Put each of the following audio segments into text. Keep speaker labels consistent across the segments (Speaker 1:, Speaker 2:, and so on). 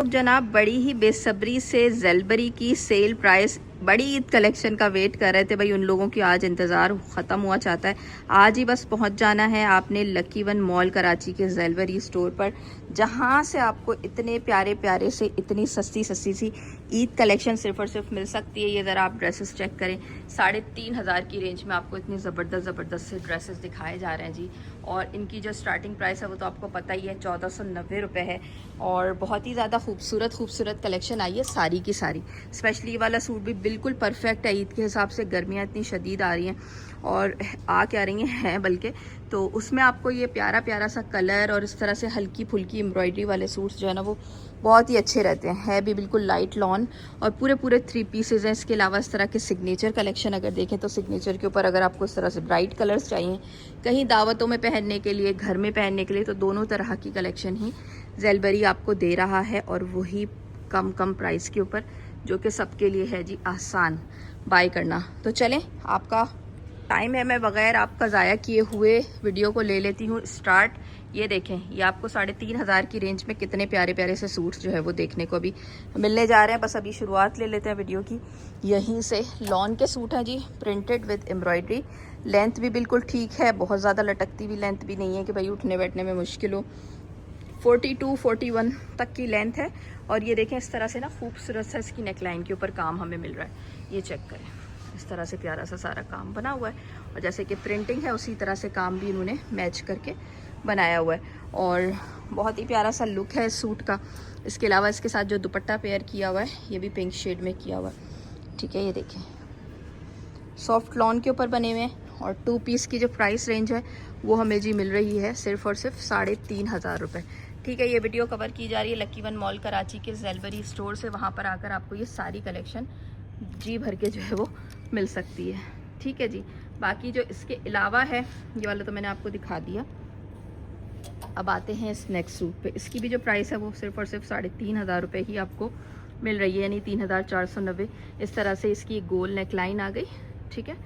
Speaker 1: तो जनाब बड़ी ही बेसब्री से ज़ेलबरी की सेल प्राइस बड़ी ईद कलेक्शन का वेट कर रहे थे भाई। उन लोगों की आज इंतज़ार ख़त्म हुआ चाहता है। आज ही बस पहुंच जाना है आपने लकी वन मॉल कराची के ज़ेलबरी स्टोर पर, जहां से आपको इतने प्यारे प्यारे से इतनी सस्ती सस्ती सी ईद कलेक्शन सिर्फ और सिर्फ मिल सकती है। ये ज़रा आप ड्रेसेस चेक करें, 3,500 की रेंज में आपको इतनी ज़बरदस्त से ड्रेसेस दिखाए जा रहे हैं जी। और इनकी जो स्टार्टिंग प्राइस है वो तो आपको पता ही है, 1490 रुपये है। और बहुत ही ज़्यादा खूबसूरत कलेक्शन आई है सारी की सारी। स्पेशली वाला सूट भी बिल्कुल परफेक्ट है ईद के हिसाब से। गर्मियाँ इतनी शदीद आ रही हैं और आ क्या रही हैं बल्कि, तो उसमें आपको ये प्यारा प्यारा सा कलर और इस तरह से हल्की फुल्की एम्ब्रॉयडरी वाले सूट्स जो है ना वो बहुत ही अच्छे रहते हैं। है भी बिल्कुल लाइट लॉन और पूरे 3 पीसेज हैं। इसके अलावा इस तरह के सिग्नेचर कलेक्शन अगर देखें तो सिग्नेचर के ऊपर अगर आपको इस तरह से ब्राइट कलर्स चाहिए कहीं दावतों में पहनने के लिए, घर में पहनने के लिए, तो दोनों तरह की कलेक्शन ही ज़ेलबरी आपको दे रहा है। और वही कम प्राइस के ऊपर, जो कि सबके लिए है जी आसान बाय करना। तो चलें, आपका टाइम है, मैं बगैर आपका ज़ाया किए हुए वीडियो को ले लेती हूँ स्टार्ट। ये देखें, ये आपको 3,500 की रेंज में कितने प्यारे प्यारे से सूट्स जो है वो देखने को अभी मिलने जा रहे हैं। बस अभी शुरुआत ले लेते हैं वीडियो की यहीं से। लॉन के सूट हैं जी, प्रिंटेड विद एम्ब्रॉयडरी। लेंथ भी बिल्कुल ठीक है, बहुत ज़्यादा लटकती हुई लेंथ भी नहीं है कि भाई उठने बैठने में मुश्किल हो। 42-41 तक की लेंथ है। और ये देखें इस तरह से ना खूबसूरत सा इसकी नेकलाइन के ऊपर काम हमें मिल रहा है। ये चेक करें, इस तरह से प्यारा सा सारा काम बना हुआ है। और जैसे कि प्रिंटिंग है उसी तरह से काम भी इन्होंने मैच करके बनाया हुआ है। और बहुत ही प्यारा सा लुक है इस सूट का। इसके अलावा इसके साथ जो दुपट्टा पेयर किया हुआ है ये भी पिंक शेड में किया हुआ है। ठीक है, ये देखें सॉफ्ट लॉन के ऊपर बने हुए हैं। और 2 पीस की जो प्राइस रेंज है वो हमें जी मिल रही है सिर्फ और सिर्फ 3,500 रुपये। ठीक है, ये वीडियो कवर की जा रही है लकी वन मॉल कराची के ज़ेलबरी स्टोर से। वहाँ पर आकर आपको ये सारी कलेक्शन जी भर के जो है वो मिल सकती है। ठीक है जी, बाकी जो इसके अलावा है ये वाला तो मैंने आपको दिखा दिया। अब आते हैं इस नेक्स्ट सूट पे। इसकी भी जो प्राइस है वो सिर्फ और सिर्फ 3,500 रुपये ही आपको मिल रही है, यानी 3,490। इस तरह से इसकी गोल नेक लाइन आ गई। ठीक है,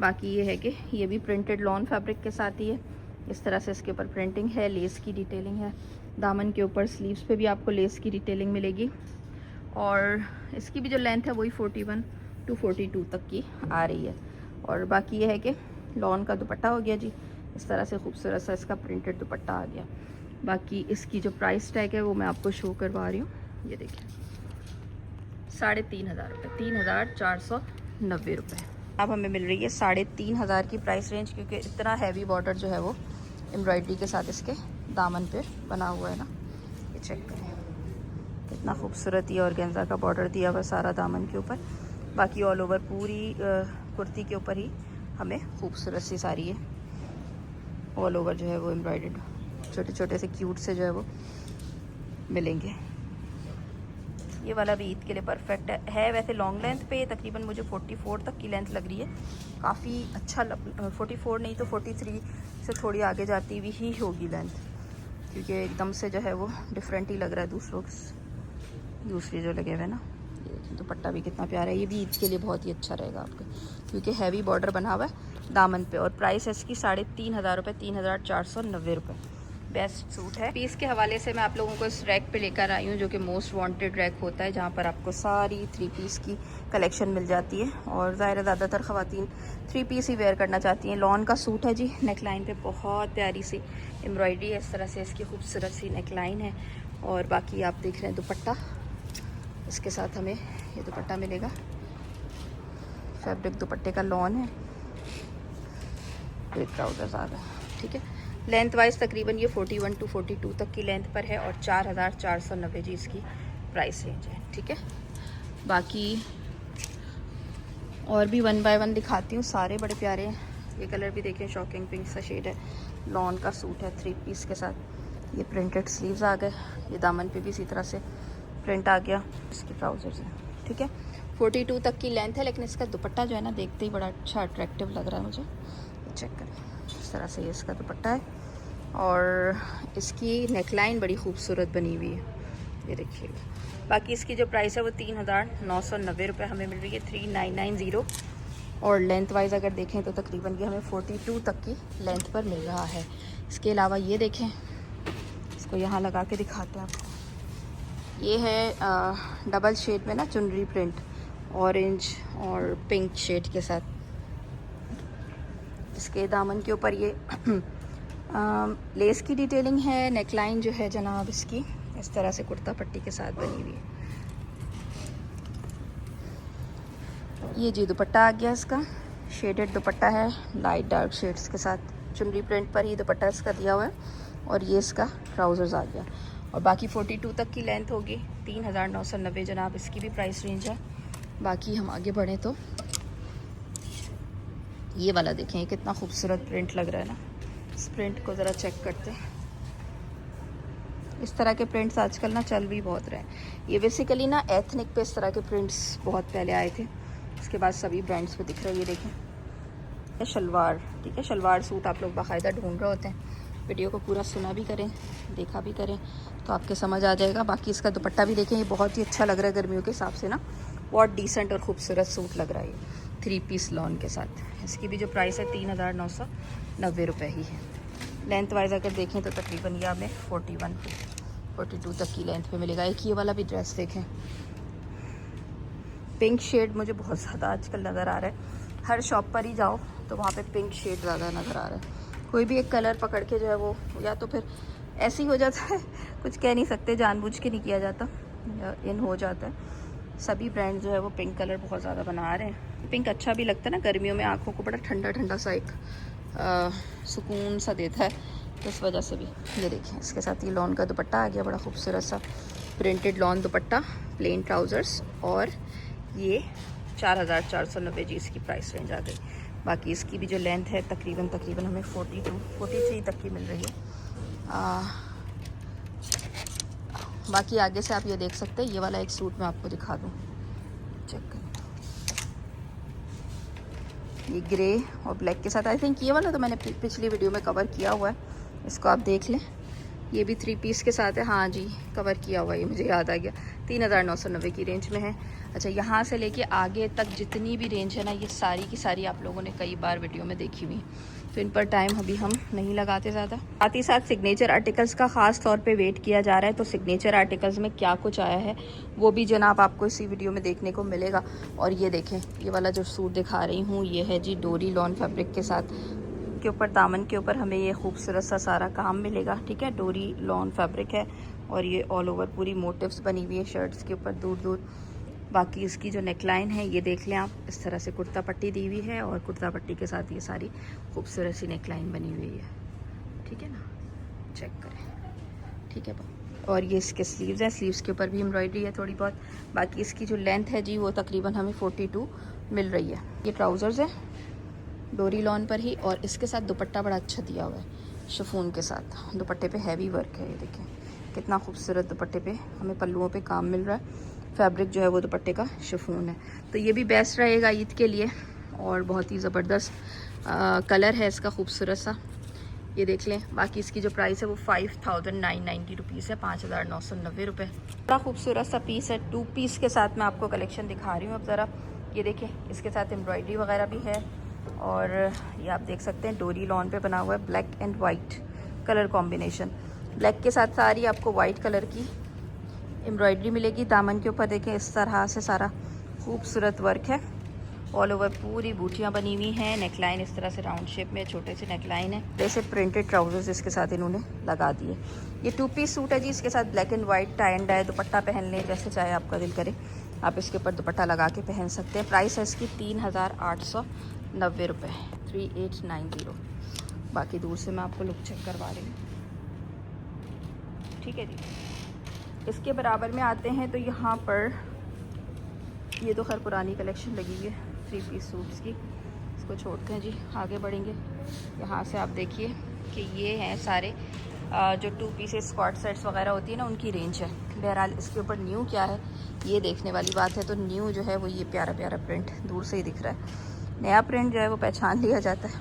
Speaker 1: बाकी ये है कि ये भी प्रिंटेड लॉन फैब्रिक के साथ ही है। इस तरह से इसके ऊपर प्रिंटिंग है, लेस की डिटेलिंग है। दामन के ऊपर स्लीव्स पे भी आपको लेस की डिटेलिंग मिलेगी। और इसकी भी जो लेंथ है वही 41-42 तक की आ रही है। और बाकी ये है कि लॉन का दुपट्टा हो गया जी, इस तरह से खूबसूरत सा इसका प्रिंटेड दुपट्टा आ गया। बाकी इसकी जो प्राइस टैग है वो मैं आपको शो करवा रही हूँ। ये देखिए 3,500 रुपये, 3,490 रुपये अब हमें मिल रही है 3,500 की प्राइस रेंज, क्योंकि इतना हैवी बॉर्डर जो है वो एम्ब्रॉयडरी के साथ इसके दामन पे बना हुआ है ना। ये चेक करें कितना खूबसूरत ये ऑर्गेन्जा का बॉर्डर दिया हुआ सारा दामन के ऊपर। बाकी ऑल ओवर पूरी कुर्ती के ऊपर ही हमें खूबसूरत सी सारी है ऑल ओवर जो है वो एम्ब्रॉयडर्ड छोटे छोटे से क्यूट से जो है वो मिलेंगे। ये वाला भी ईद के लिए परफेक्ट है। वैसे लॉन्ग लेंथ पे तकरीबन मुझे 44 तक की लेंथ लग रही है। काफ़ी अच्छा 44 नहीं तो 43 से थोड़ी आगे जाती हुई ही होगी लेंथ, क्योंकि एकदम से जो है वो डिफरेंट ही लग रहा है दूसरी जो लगे हुए ना। ये दुपट्टा भी कितना प्यारा है। ये भी ईद के लिए बहुत ही अच्छा रहेगा आपका, क्योंकि हैवी बॉर्डर बना हुआ है दामन पे। और प्राइस है इसकी 3,500 रुपये, 3,490 रुपये। बेस्ट सूट है। पीस के हवाले से मैं आप लोगों को इस रैक पे लेकर आई हूँ, जो कि मोस्ट वांटेड रैक होता है, जहाँ पर आपको सारी 3 पीस की कलेक्शन मिल जाती है। और ज़ाहिर ज़्यादातर ख़वातीन 3 पीस ही वेयर करना चाहती हैं। लॉन का सूट है जी, नेक लाइन पे बहुत प्यारी सी एम्ब्रॉयडरी है। इस तरह से इसकी खूबसूरत सी नेक लाइन है। और बाकी आप देख रहे हैं दुपट्टा, इसके साथ हमें ये दुपट्टा मिलेगा। फैब्रिक दुपट्टे का लॉन है, विद ट्राउजर्स आ गए। ठीक है, लेंथ वाइज तकरीबन ये 41-42 तक की लेंथ पर है। और 4,490 जी इसकी प्राइस रेंज है। ठीक है, बाकी और भी 1 बाय 1 दिखाती हूँ, सारे बड़े प्यारे हैं। ये कलर भी देखें, शॉकिंग पिंक सा शेड है। लॉन का सूट है 3 पीस के साथ। ये प्रिंटेड स्लीव्स आ गए। ये दामन पे भी इसी तरह से प्रिंट आ गया। इसके ट्राउजर्स हैं। ठीक है, 42 तक की लेंथ है, लेकिन इसका दुपट्टा जो है ना देखते ही बड़ा अच्छा अट्रैक्टिव लग रहा है मुझे। चेक करें, इस तरह से ये इसका दुपट्टा है। और इसकी नेकलाइन बड़ी खूबसूरत बनी हुई है, ये देखिएगा। बाकी इसकी जो प्राइस है वो 3,990 रुपये हमें मिल रही है, 3,990। और लेंथ वाइज अगर देखें तो तकरीबन ये हमें 42 तक की लेंथ पर मिल रहा है। इसके अलावा ये देखें, इसको यहाँ लगा के दिखाते हैं आपको। ये है डबल शेड में ना चुनरी प्रिंट, ऑरेंज और पिंक शेड के साथ। इसके दामन के ऊपर ये लेस की डिटेलिंग है। नेकलाइन जो है जनाब इसकी इस तरह से कुर्ता पट्टी के साथ बनी हुई है। ये जी दुपट्टा आ गया इसका, शेडेड दुपट्टा है लाइट डार्क शेड्स के साथ। चुनरी प्रिंट पर ही दुपट्टा इसका दिया हुआ है और ये इसका ट्राउज़र्स आ गया। और बाकी 42 तक की लेंथ होगी। 3990 जनाब इसकी भी प्राइस रेंज है। बाकी हम आगे बढ़ें तो ये वाला देखें, ये कितना खूबसूरत प्रिंट लग रहा है ना। इस प्रिंट को ज़रा चेक करते हैं। इस तरह के प्रिंट्स आजकल ना चल भी बहुत रहे हैं। ये बेसिकली ना एथनिक पे इस तरह के प्रिंट्स बहुत पहले आए थे, इसके बाद सभी ब्रांड्स पे दिख रहे हैं। ये देखें, ये शलवार, ठीक है, शलवार सूट आप लोग बाकायदा ढूंढ रहे होते हैं। वीडियो को पूरा सुना भी करें, देखा भी करें तो आपके समझ आ जाएगा। बाकी इसका दुपट्टा भी देखें, ये बहुत ही अच्छा लग रहा है गर्मियों के हिसाब से ना, बहुत डिसेंट और खूबसूरत सूट लग रहा है। ये 3 पीस लॉन के साथ। इसकी भी जो प्राइस है 3990 रुपये ही है। लेंथ वाइज अगर देखें तो तकरीबन ये हमें 41 42 तक की लेंथ पे मिलेगा। एक ये वाला भी ड्रेस देखें, पिंक शेड मुझे बहुत ज़्यादा आजकल नज़र आ रहा है। हर शॉप पर ही जाओ तो वहाँ पे पिंक शेड ज़्यादा नज़र आ रहा है। कोई भी एक कलर पकड़ के जो है वो या तो फिर ऐसे ही हो जाता है, कुछ कह नहीं सकते, जानबूझ के नहीं किया जाता, इन हो जाता है। सभी ब्रांड जो है वो पिंक कलर बहुत ज़्यादा बना रहे हैं। पिंक अच्छा भी लगता है ना गर्मियों में, आँखों को बड़ा ठंडा ठंडा सा एक सुकून सा देता है, तो इस वजह से भी। ये देखें, इसके साथ ये लॉन का दुपट्टा आ गया, बड़ा खूबसूरत सा printed lawn dupatta, plain trousers, और ये 4490 जी इसकी प्राइस रेंज आ गई। बाकी इसकी भी जो लेंथ है तकरीबन हमें 43 तक की मिल रही है। बाकी आगे से आप ये देख सकते हैं। ये वाला एक सूट मैं आपको दिखा दूँ, चेक करें, ये ग्रे और ब्लैक के साथ। आई थिंक ये वाला तो मैंने पिछली वीडियो में कवर किया हुआ है, इसको आप देख लें। ये भी 3 पीस के साथ है, हाँ जी कवर किया हुआ है, ये मुझे याद आ गया। 3990 की रेंज में है। अच्छा, यहाँ से लेके आगे तक जितनी भी रेंज है ना, ये सारी की सारी आप लोगों ने कई बार वीडियो में देखी हुई, तो इन पर टाइम अभी हम नहीं लगाते ज़्यादा। साथ ही साथ सिग्नेचर आर्टिकल्स का ख़ास तौर पे वेट किया जा रहा है, तो सिग्नेचर आर्टिकल्स में क्या कुछ आया है वो भी जनाब आपको इसी वीडियो में देखने को मिलेगा। और ये देखें, ये वाला जो सूट दिखा रही हूँ ये है जी डोरी लॉन फैब्रिक के साथ। के ऊपर दामन के ऊपर हमें ये खूबसूरत सा सारा काम मिलेगा, ठीक है। डोरी लॉन फैब्रिक है और ये ऑल ओवर पूरी मोटिव्स बनी हुई है शर्ट्स के ऊपर दूर दूर। बाकी इसकी जो नेकलाइन है ये देख लें आप, इस तरह से कुर्ता पट्टी दी हुई है और कुर्ता पट्टी के साथ ये सारी खूबसूरत सी नेकलाइन बनी हुई है, ठीक है ना, चेक करें, ठीक है। और ये इसके स्लीव्स हैं, स्लीव्स के ऊपर भी एम्ब्रॉयडरी है थोड़ी बहुत। बाकी इसकी जो लेंथ है जी वो तकरीबन हमें 42 मिल रही है। ये ट्राउज़र्स है डोरी लॉन पर ही, और इसके साथ दुपट्टा बड़ा अच्छा दिया हुआ है शिफॉन के साथ। दुपट्टे पे हैवी वर्क है, ये देखें कितना खूबसूरत दुपट्टे पे हमें पल्लुओं पे काम मिल रहा है। फैब्रिक जो है वो दुपट्टे का शिफॉन है, तो ये भी बेस्ट रहेगा ईद के लिए। और बहुत ही ज़बरदस्त कलर है इसका, खूबसूरत सा, ये देख लें। बाकी इसकी जो प्राइस है वो 5990 रुपीज़ है, 5990 रुपये। बड़ा खूबसूरत सा पीस है, 2 पीस के साथ मैं आपको कलेक्शन दिखा रही हूँ। अब ज़रा ये देखें, इसके साथ एम्ब्रॉयडरी वगैरह भी है और ये आप देख सकते हैं डोरी लॉन पे बना हुआ है। Black and white colour combination, black के साथ सारी आपको वाइट कलर की एम्ब्रॉयडरी मिलेगी। दामन के ऊपर देखें इस तरह से सारा खूबसूरत वर्क है, ऑल ओवर पूरी बूटियाँ बनी हुई हैं। नेकलाइन इस तरह से राउंड शेप में छोटे से नेकलाइन है। जैसे प्रिंटेड ट्राउजर्स इसके साथ इन्होंने लगा दिए। ये 2 पीस सूट है जी, इसके साथ black and white tie and dye dupatta पहन लें, जैसे चाहे आपका दिल करे आप इसके ऊपर दुपट्टा लगा के पहन सकते हैं। प्राइस है इसकी 3890 रुपये, 3890। बाकी दूर से मैं आपको लुक चेक करवा रही हूँ, ठीक है जी। इसके बराबर में आते हैं तो यहाँ पर ये तो खैर पुरानी कलेक्शन लगी हुई है 3 पीस सूट्स की, इसको छोड़ते हैं जी, आगे बढ़ेंगे। यहाँ से आप देखिए कि ये हैं सारे जो 2 पीसेस स्क्वाट सेट्स वगैरह होती है ना, उनकी रेंज है। बहरहाल इसके ऊपर न्यू क्या है ये देखने वाली बात है। तो न्यू जो है वो ये प्यारा प्यारा प्रिंट दूर से ही दिख रहा है। नया प्रिंट जो है वो पहचान लिया जाता है।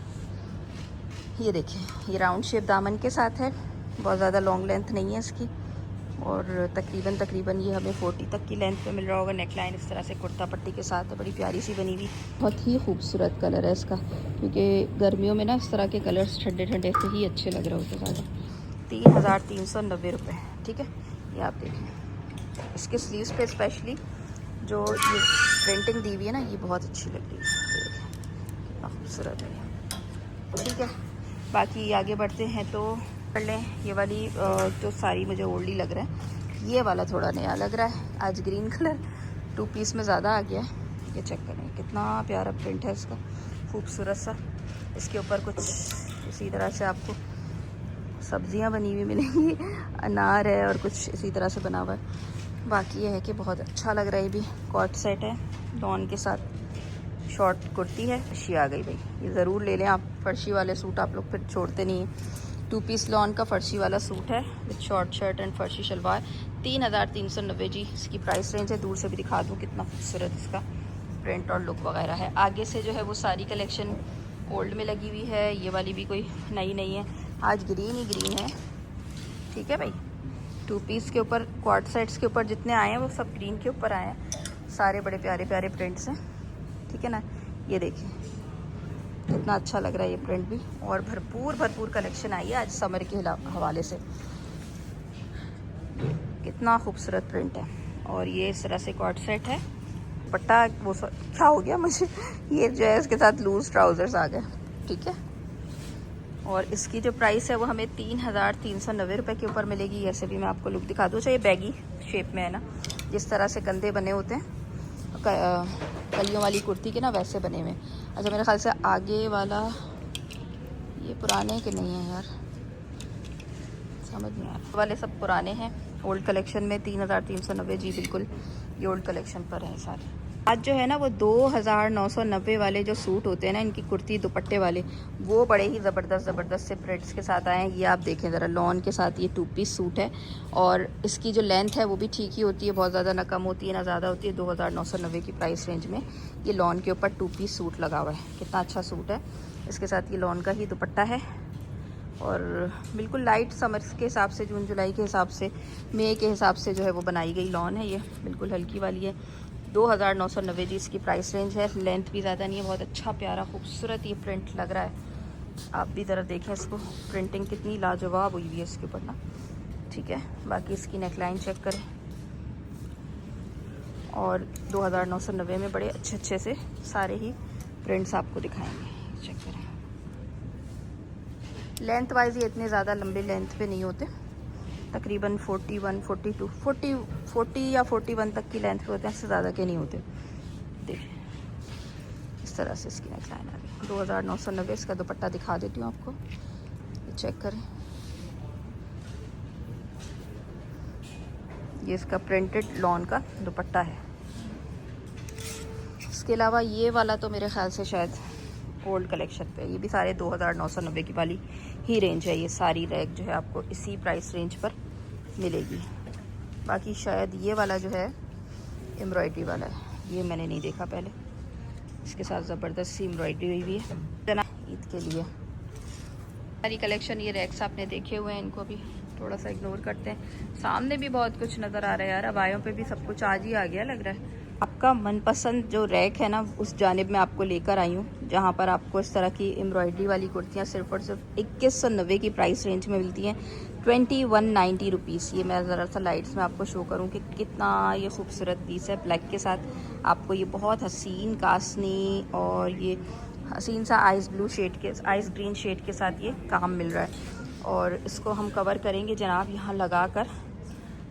Speaker 1: ये देखिए, ये राउंड शेप दामन के साथ है, बहुत ज़्यादा लॉन्ग लेंथ नहीं है इसकी, और तकरीबन ये हमें 40 तक की लेंथ पे मिल रहा होगा। नेकलाइन इस तरह से कुर्ता पट्टी के साथ है, बड़ी प्यारी सी बनी हुई। बहुत ही खूबसूरत कलर है इसका, क्योंकि गर्मियों में ना इस तरह के कलर्स ठंडे ठंडे से ही अच्छे लग रहे होते ज़्यादा। 3390 रुपये, ठीक है। ये आप देखें, इसके स्लीव्स पे स्पेशली जो ये प्रिंटिंग दी हुई है ना, ये बहुत अच्छी लग रही है। ये देखें कितना खूबसूरत है। ठीक है, बाकी आगे बढ़ते हैं तो कर लें। ये वाली जो साड़ी मुझे ओल्डी लग रहा है, ये वाला थोड़ा नया लग रहा है। आज ग्रीन कलर 2 पीस में ज़्यादा आ गया है। ये चेक करें कितना प्यारा प्रिंट है इसका, खूबसूरत सा। इसके ऊपर कुछ इसी तरह से आपको सब्जियां बनी हुई मिलेंगी, अनार है और कुछ इसी तरह से बना हुआ है। बाकी ये है कि बहुत अच्छा लग रहा है। ये भी कॉट सेट है, लॉन के साथ शॉर्ट कुर्ती है। फर्शी आ गई भाई, ये ज़रूर ले लें आप। फर्शी वाले सूट आप लोग फिर छोड़ते नहीं हैं। 2 पीस लॉन का फर्शी वाला सूट है with short shirt and farshi salwar. 3390 जी इसकी प्राइस रेंज है। दूर से भी दिखा दूँ कितना खूबसूरत इसका प्रिंट और लुक वगैरह है। आगे से जो है वो सारी कलेक्शन ओल्ड में लगी हुई है। ये वाली भी कोई नई नहीं है, आज ग्रीन ही ग्रीन है। ठीक है भाई, 2 पीस के ऊपर क्वाड सेट्स के ऊपर जितने आए हैं वो सब ग्रीन के ऊपर आए हैं। सारे बड़े प्यारे प्यारे प्रिंट्स हैं। ठीक है ना, ये देखिए कितना अच्छा लग रहा है ये प्रिंट भी। और भरपूर भरपूर कलेक्शन आई है आज समर के हवाले से। कितना खूबसूरत प्रिंट है। और ये इस तरह से कॉट सेट है। दुपट्टा वो क्या हो गया मुझे, ये जो है इसके साथ लूज ट्राउजर्स आ गए। ठीक है, और इसकी जो प्राइस है वो हमें 3390 रुपये के ऊपर मिलेगी। ऐसे भी मैं आपको लुक दिखा दूँ। चाहिए बैगी शेप में है ना, जिस तरह से कंधे बने होते हैं कलियों वाली कुर्ती के ना, वैसे बने हुए। अच्छा, मेरे ख्याल से आगे वाला ये पुराने के नहीं है यार, समझ नहीं आ रहा। वाले सब पुराने हैं ओल्ड कलेक्शन में। 3390 जी बिल्कुल ये ओल्ड कलेक्शन पर है सारे। आज जो है ना वो 2990 वाले जो सूट होते हैं ना, इनकी कुर्ती दुपट्टे वाले, वो बड़े ही ज़बरदस्त से प्रिंट्स के साथ आए हैं। ये आप देखें ज़रा, लॉन के साथ ये 2 पीस सूट है। और इसकी जो लेंथ है वो भी ठीक ही होती है, बहुत ज़्यादा ना कम होती है ना ज़्यादा होती है। 2990 की प्राइस रेंज में ये लॉन के ऊपर 2 पीस सूट लगा हुआ है। कितना अच्छा सूट है। इसके साथ ये लॉन का ही दुपट्टा है और बिल्कुल लाइट समर्स के हिसाब से, जून जुलाई के हिसाब से, मई के हिसाब से जो है वो बनाई गई लॉन है। ये बिल्कुल हल्की वाली है। 2990 जी इसकी प्राइस रेंज है। लेंथ भी ज़्यादा नहीं है। बहुत अच्छा प्यारा खूबसूरत ये प्रिंट लग रहा है। आप भी ज़रा देखें इसको, प्रिंटिंग कितनी लाजवाब हुई हुई है इसके ऊपर ना। ठीक है, बाकी इसकी नेकलाइन चेक करें। और 2990 में बड़े अच्छे से सारे ही प्रिंट्स आपको दिखाएंगे। चेक करें, लेंथ वाइज ये इतने ज़्यादा लंबे लेंथ पे नहीं होते, तकरीबन 41, 42, 40 या 41 तक की लेंथ पे होते हैं, इससे ज़्यादा के नहीं होते। देखिए इस तरह से इसकी नेकलाइन आ गई। 2990 इसका दुपट्टा दिखा देती हूँ आपको, ये चेक करें। ये इसका प्रिंटेड लॉन का दुपट्टा है। इसके अलावा ये वाला तो मेरे ख्याल से शायद ओल्ड कलेक्शन पे, ये भी सारे 2990 की वाली ही रेंज है। ये सारी रैक जो है आपको इसी प्राइस रेंज पर मिलेगी। बाकी शायद ये वाला जो है एम्ब्रॉयडरी वाला है, ये मैंने नहीं देखा पहले। इसके साथ ज़बरदस्त सी एम्ब्रॉयडरी हुई हुई है ना ईद के लिए। सारी कलेक्शन ये रैक्स आपने देखे हुए हैं, इनको भी थोड़ा सा इग्नोर करते हैं। सामने भी बहुत कुछ नज़र आ रहा है यार, अबायों पे भी सब कुछ आज ही आ गया लग रहा है। आपका मनपसंद जो रैक है ना, उस जानिब में आपको लेकर आई हूँ, जहाँ पर आपको इस तरह की एम्ब्रॉयडरी वाली कुर्तियाँ सिर्फ और सिर्फ 2190 की प्राइस रेंज में मिलती हैं। 2190 रुपीज़। ये मैं ज़रा सा लाइट्स में आपको शो करूँ कि कितना ये खूबसूरत पीस है। ब्लैक के साथ आपको ये बहुत हसीन कासनी और ये हसीन सा आइस ब्लू शेड के, आइस ग्रीन शेड के साथ ये काम मिल रहा है। और इसको हम कवर करेंगे जनाब यहाँ लगा कर,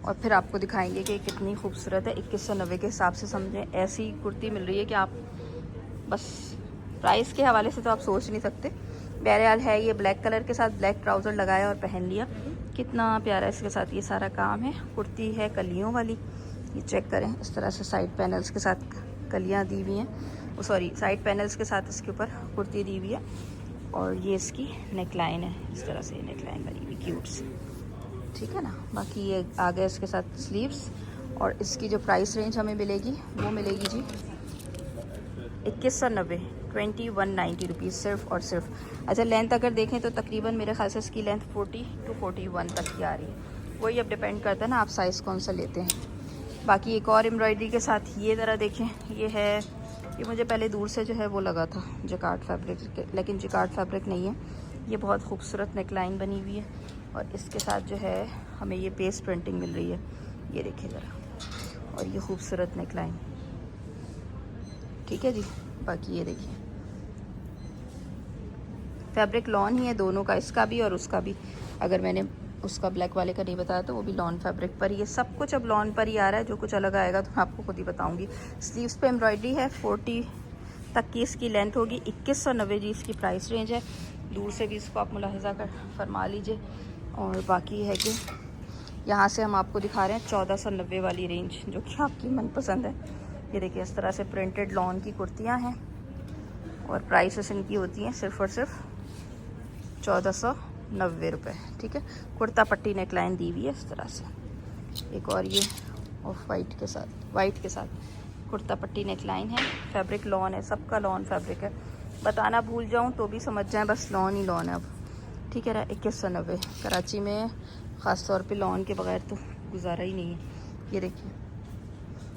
Speaker 1: और फिर आपको दिखाएंगे कि कितनी खूबसूरत है। 2190 के हिसाब से समझें ऐसी कुर्ती मिल रही है कि आप बस प्राइस के हवाले से तो आप सोच नहीं सकते। बहरहाल है ये ब्लैक कलर के साथ, ब्लैक ट्राउज़र लगाया और पहन लिया, कितना प्यारा इसके साथ ये सारा काम है। कुर्ती है कलियों वाली, ये चेक करें। इस तरह से साइड पैनल्स के साथ कलियाँ दी हुई हैं, सॉरी साइड पैनल्स के साथ इसके ऊपर कुर्ती दी हुई है। और ये इसकी नेकलाइन है, इस तरह से नेकलाइन बनी हुई क्यूट सी। ठीक है ना, बाकी ये आ गए इसके साथ स्लीव्स। और इसकी जो प्राइस रेंज हमें मिलेगी वो मिलेगी जी 2190, 2190 रुपीज़ सिर्फ और सिर्फ। अच्छा, लेंथ अगर देखें तो तकरीबन मेरे ख्याल से इसकी लेंथ 40 to 41 तक की आ रही है। वही अब डिपेंड करता है ना आप साइज़ कौन सा लेते हैं। बाकी एक और एम्ब्रॉयडरी के साथ ये ज़रा देखें, ये है, ये मुझे पहले दूर से जो है वो लगा था जकार्ड फैब्रिक, लेकिन जकार्ड फैब्रिक नहीं है। ये बहुत खूबसूरत नेकलाइन बनी हुई है और इसके साथ जो है हमें ये पेस्ट प्रिंटिंग मिल रही है। ये देखिए ज़रा, और ये खूबसूरत नेकलाइन, ठीक है जी। बाकी ये देखिए फैब्रिक लॉन ही है दोनों का, इसका भी और उसका भी। अगर मैंने उसका ब्लैक वाले का नहीं बताया तो वो भी लॉन फैब्रिक पर ही है। सब कुछ अब लॉन पर ही आ रहा है, जो कुछ अलग आएगा तो मैं आपको खुद ही बताऊंगी। स्लीव्स पे एम्ब्रॉयडरी है, 40 तक की इसकी लेंथ होगी। 2190 जी इसकी प्राइस रेंज है। दूर से भी इसको आप मुलाहिजा कर फरमा लीजिए। और बाकी है कि यहाँ से हम आपको दिखा रहे हैं 1490 वाली रेंज, जो कि आपकी मनपसंद है। ये देखिए इस तरह से प्रिंटेड लॉन की कुर्तियाँ हैं और प्राइसेस इनकी होती हैं सिर्फ़ और सिर्फ 1490 रुपये, ठीक है। कुर्ता पट्टी नेकलाइन दी हुई है इस तरह से। एक और ये ऑफ वाइट के साथ, वाइट के साथ कुर्ता पट्टी नेकलाइन है। फैब्रिक लॉन है, सबका लॉन फैब्रिक है। बताना भूल जाऊं तो भी समझ जाएं, बस लॉन ही लॉन है अब, ठीक है ना। 2190 कराची में ख़ास तौर पे लॉन के बगैर तो गुजारा ही नहीं है। ये देखिए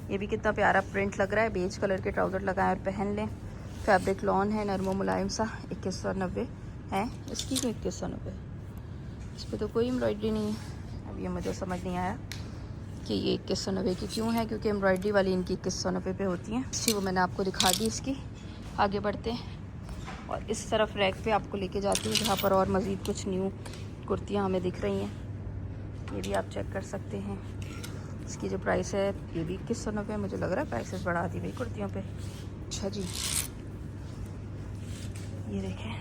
Speaker 1: ये भी कितना प्यारा प्रिंट लग रहा है। बेज कलर के ट्राउज़र लगाएं और पहन लें। फैब्रिक लॉन है, नरमो मुलायम सा। 2190 है इसकी, क्यों 2190? इस पर तो कोई एम्ब्रॉयडरी नहीं है। अब ये मुझे समझ नहीं आया कि ये 2190 की क्यों है, क्योंकि एम्ब्रॉयडरी वाली इनकी 2190 पे होती हैं। जी वो मैंने आपको दिखा दी इसकी। आगे बढ़ते हैं और इस तरफ रैक पे आपको लेके जाती हूँ, जहाँ पर और मज़ीद कुछ न्यू कुर्तियाँ हमें दिख रही हैं। ये भी आप चेक कर सकते हैं। इसकी जो प्राइस है ये भी 2190। मुझे लग रहा है प्राइसेस बढ़ा दी गई कुर्तियों पे। अच्छा जी, ये देखें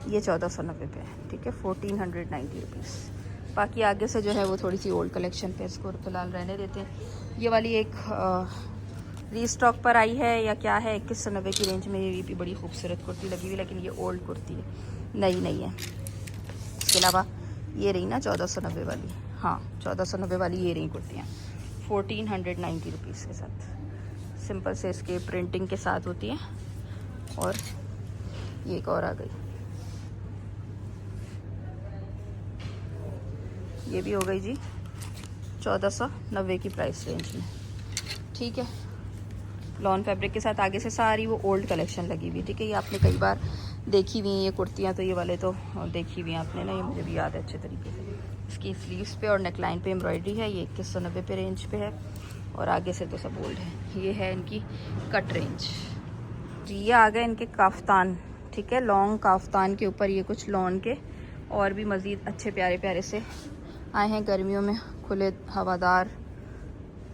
Speaker 1: ये 1490 पे है, ठीक है। 1490 रुपीज़। बाकी आगे से जो है वो थोड़ी सी ओल्ड कलेक्शन पे इसको फ़िलहाल रहने देते हैं। ये वाली एक रीस्टॉक पर आई है या क्या है, 2190 की रेंज में। ये भी बड़ी खूबसूरत कुर्ती लगी हुई, लेकिन ये ओल्ड कुर्ती है, नई नहीं है। इसके अलावा ये रही ना 1490 वाली, हाँ 1490 वाली ये रही कुर्तियाँ 1490 रुपीज़ के साथ। सिंपल से इसके प्रिंटिंग के साथ होती है। और ये एक और आ गई, ये भी हो गई जी 1490 की प्राइस रेंज में, ठीक है। लॉन फैब्रिक के साथ आगे से सारी वो ओल्ड कलेक्शन लगी हुई, ठीक है। ये आपने कई बार देखी हुई हैं ये कुर्तियाँ, तो ये वाले तो देखी हुई हैं आपने ना, ये मुझे भी याद है अच्छे तरीके से। इसकी स्लीव्स पे और नेकलाइन पे एम्ब्रॉयडरी है। ये 2190 पे रेंज पे है और आगे से तो सब ओल्ड है। ये है इनकी कट रेंज जी। ये आ गए इनके काफ्तान, ठीक है। लॉन्ग काफ्तान के ऊपर ये कुछ लॉन के और भी मज़ीद अच्छे प्यारे प्यारे से आए हैं गर्मियों में। खुले हवादार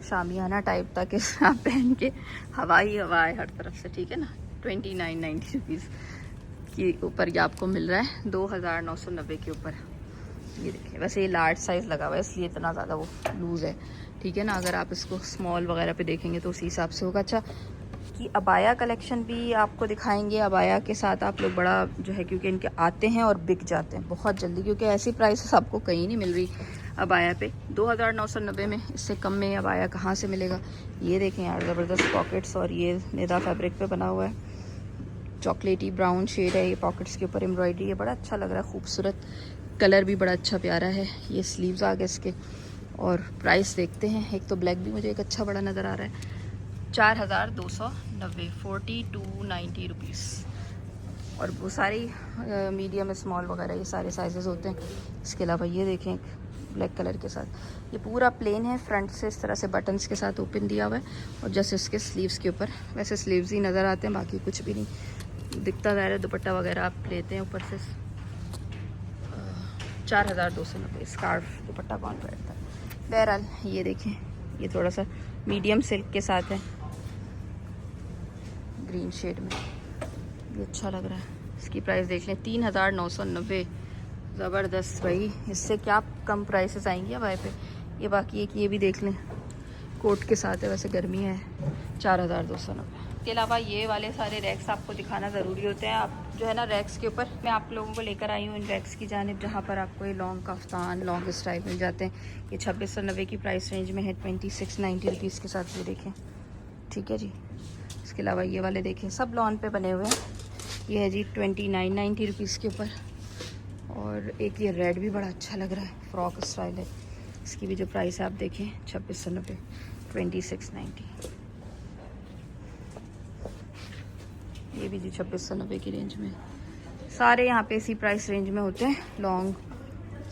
Speaker 1: शामियाना टाइप तक आप पहन के हवा ही हवा है हर तरफ से, ठीक है ना। 2990 रुपीज़ के ऊपर ये आपको मिल रहा है, 2990 के ऊपर। ये देखिए वैसे ये लार्ज साइज़ लगा हुआ है इसलिए इतना ज़्यादा वो लूज़ है, ठीक है ना। अगर आप इसको स्मॉल वगैरह पे देखेंगे तो उसी हिसाब से होगा। अच्छा कि अबाया कलेक्शन भी आपको दिखाएंगे। अबाया के साथ आप लोग बड़ा जो है, क्योंकि इनके आते हैं और बिक जाते हैं बहुत जल्दी, क्योंकि ऐसी प्राइसेस आपको कहीं नहीं मिल रही अबाया पे। 2990 में इससे कम में अबाया कहाँ से मिलेगा। ये देखें यार ज़बरदस्त पॉकेट्स, और ये नेदा फैब्रिक पे बना हुआ है। चॉकलेटी ब्राउन शेड है ये, पॉकेट्स के ऊपर एम्ब्रॉयडरी है, बड़ा अच्छा लग रहा है, खूबसूरत कलर भी बड़ा अच्छा प्यारा है। ये स्लीव्स आ गए इसके। और प्राइस देखते हैं, एक तो ब्लैक भी मुझे एक अच्छा बड़ा नज़र आ रहा है, 4290, 4290 रुपीज़। और वो सारी मीडियम स्मॉल वगैरह ये सारे साइजेस होते हैं। इसके अलावा ये देखें ब्लैक कलर के साथ, ये पूरा प्लेन है, फ्रंट से इस तरह से बटन्स के साथ ओपन दिया हुआ है, और जैसे इसके स्लीव्स के ऊपर वैसे स्लीव्स ही नज़र आते हैं, बाकी कुछ भी नहीं दिखता। ज़ाहिर है दुपट्टा वगैरह आप लेते हैं ऊपर से। 4290 स्कार्फ दुपट्टा कौन पहनता है। बहरहाल ये देखें ये थोड़ा सा मीडियम सिल्क के साथ है, ग्रीन शेड में, ये अच्छा लग रहा है। इसकी प्राइस देख लें 3990। ज़बरदस्त भाई, इससे क्या कम प्राइसेस आएंगी भाई पे। ये बाकी एक ये भी देख लें, कोट के साथ है, वैसे गर्मी है, 4290। इसके अलावा ये वाले सारे रैक्स आपको दिखाना ज़रूरी होते हैं। आप जो है ना रैक्स के ऊपर मैं आप लोगों को लेकर आई हूँ इन रैक्स की जानिब, जहाँ पर आपको ये लॉन्ग कफ्तान लॉन्ग स्टाइल मिल जाते हैं। ये 2690 की प्राइस रेंज में है, 2690 रुपीज़ के साथ ये देखें, ठीक है जी। इसके अलावा ये वाले देखें सब लॉन पे बने हुए हैं। ये है जी 2990 रुपीज़ के ऊपर। और एक ये रेड भी बड़ा अच्छा लग रहा है, फ्रॉक स्टाइल है। इसकी भी जो प्राइस है आप देखें 2690, 2690। ये भी जी 2690 की रेंज में। सारे यहाँ पे इसी प्राइस रेंज में होते हैं, लॉन्ग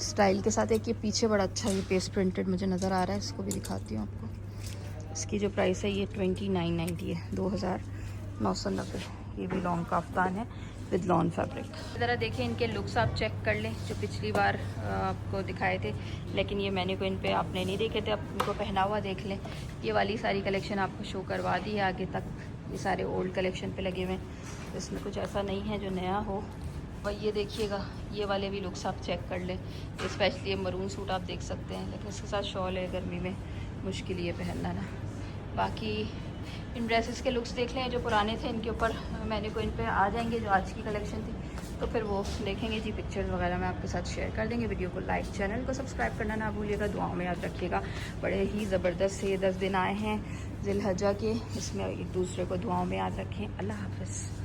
Speaker 1: स्टाइल के साथ। एक ये पीछे बड़ा अच्छा ये पेस्ट प्रिंटेड मुझे नज़र आ रहा है, इसको भी दिखाती हूँ आपको। इसकी जो प्राइस है ये 2990 है, 2990। ये भी लॉन्ग काफ्तान है विद लॉन फैब्रिक। ज़रा देखें इनके लुक्स आप चेक कर लें, जो पिछली बार आपको दिखाए थे, लेकिन ये मैंने को इन पे आपने नहीं देखे थे, आप इनको पहना हुआ देख लें। ये वाली सारी कलेक्शन आपको शो करवा दी है आगे तक, ये सारे ओल्ड कलेक्शन पे लगे हुए हैं, इसमें कुछ ऐसा नहीं है जो नया हो। और ये देखिएगा, ये वाले भी लुक्स आप चेक कर लें। स्पेशली ये मरून सूट आप देख सकते हैं, लेकिन इसके साथ शॉल है, गर्मी में मुश्किल ये पहनना ना। बाकी इन ड्रेसेस के लुक्स देख लें, जो पुराने थे इनके ऊपर मैंने को इन पे आ जाएंगे, जो आज की कलेक्शन थी, तो फिर वो देखेंगे जी। पिक्चर्स वगैरह मैं आपके साथ शेयर कर देंगे। वीडियो को लाइक, चैनल को सब्सक्राइब करना ना भूलिएगा। दुआओं में याद रखिएगा। बड़े ही ज़बरदस्त से 10 दिन आए हैं ज़िलहज्जा के, इसमें एक दूसरे को दुआओं में याद रखें। अल्लाह हाफ़िज़।